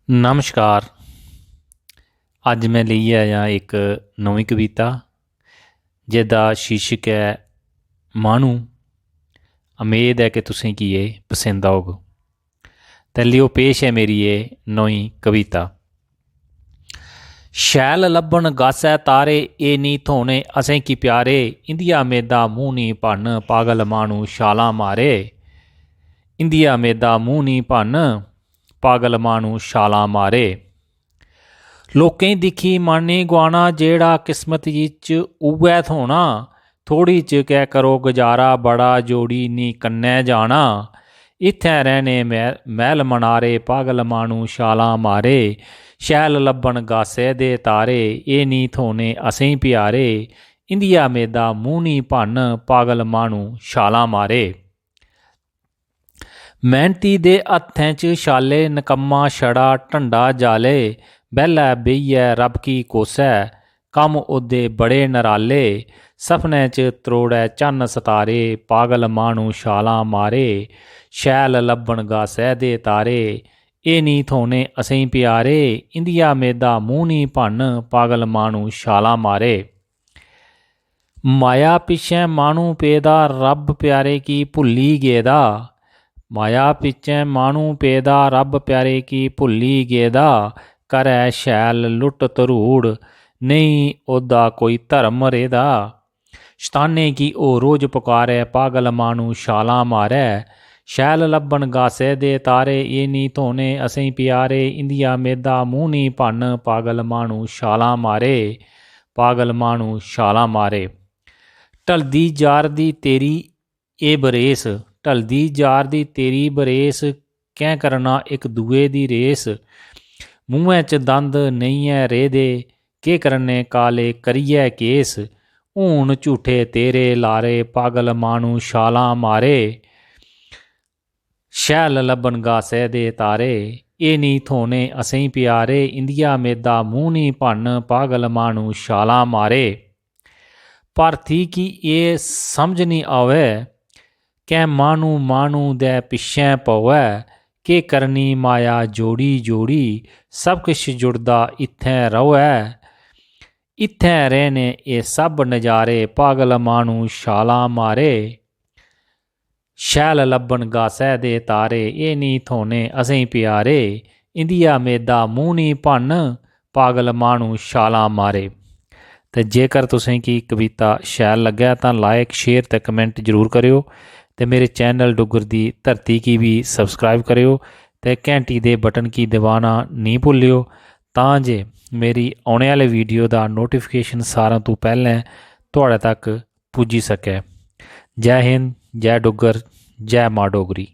नमस्कार। अज मैं लेइयै आया एक नवीं कविता जिसदा शीर्षक है माह्नू। उम्मीद है कि तुसें गी एह् पसंद औग। ते लियो पेश है मेरी एह् नवीं कविता। शैल लब्भन गासै तारे एह् नी थ्होने असें की प्यारे, इंदिया मेदा मूंह नी भन्न पागल माह्नू छालां मारे। इंदिया मेदा मूंह नी भन्न पागल माह्नू छालां मारे। लोकें दिक्खी मन नी गुआना जेह्ड़ा किस्मत च उ'ऐ थ्होना, थोड़ी च कै करो गुजारा बड़ा जोड़ी नी कन्नै जाना। इत्थैं रैह्ने मैह्ल मनारे पागल माह्नू छालां मारे। शैल लब्भन गासै दे तारे एह् नी थ्होने असें प्यारे, इंदिया मेदा मूंह नी भन्न पागल माह्नू छालां मारे। मैह्नती दे हत्थें च छाले नकम्मा छड़ा ढंडा जाले, बैल्लै बेहियै रब की कोसै कम्म ओह्दे बड़े नराले। सपनै च त्रोड़ै चन्न सतारे पागल माह्नू छालां मारे। शैल लब्भन गासै दे तारे एह् नी थ्होने असें प्यारे, इंदिया मेदा मूंह नी भन्न पागल माह्नू छालां मारे। माया पिच्छें माह्नू पेदा रब प्यारे की भुल्ली गेदा, माया पिच्छें माह्नू पेदा रब प्यारे की भुल्ली गेदा। करै शैल लुट्ट तरूड़ नेईं ओह्दा कोई धर्म रेह्दा, शताने गी ओह् रोज पुकारै पागल माह्नू छालां मारै। शैल लब्भन गासै दे तारे एह् नी थ्होने असें प्यारे, इंदिया मेदा मूंह नी भन्न पागल माह्नू छालां मारे। पागल माह्नू छालां मारे। ढलदी जा'रदी तेरी एह् बरेस, ढलदी जा'रदी तेरी बरेस, कैं करना इक दुए दी रेस। मूंहैं च दंद नेईं ऐ रेह्दे केह् करने काले करियै केस, हून झूठे तेरे लारे पागल माह्नू छालां मारे। शैल लब्भन गासै दे तारे एह् नी थ्होने असें प्यारे, इंदिया मेदा मूंह नी भन्न पागल माह्नू छालां मारे। भारती गी एह् समझ नी आवै कैं माह्नू माह्नू दे पिच्छें पवै, केह् करनी माया जोड़ी जोड़ी सब किश जुड़दा इत्थैं र'वै। इत्थैं रैह्ने एह् सब नजारे पागल माह्नू छालां मारे। शैल लब्भन गासै दे तारे एह् नी थ्होने असें प्यारे, इंदिया मेदा मूंह नी भन्न पागल माह्नू छालां मारे। ते जेकर तुसें गी कविता शैल लग्गै तां लाइक शेयर ते कमेंट जरूर करेओ, ते मेरे चैनल डुग्गर दी धरती गी भी सब्सक्राइब करेओ ते घैंटी दे बटन गी दबाना नहीं भुल्लेओ तां जे मेरी औने आह्ले वीडियो दा नोटिफिकेशन सारें तो पैह्लें तुहाड़े तक पुज्जी सकै। जै हिंद, जै डुग्गर, जै मां डोगरी।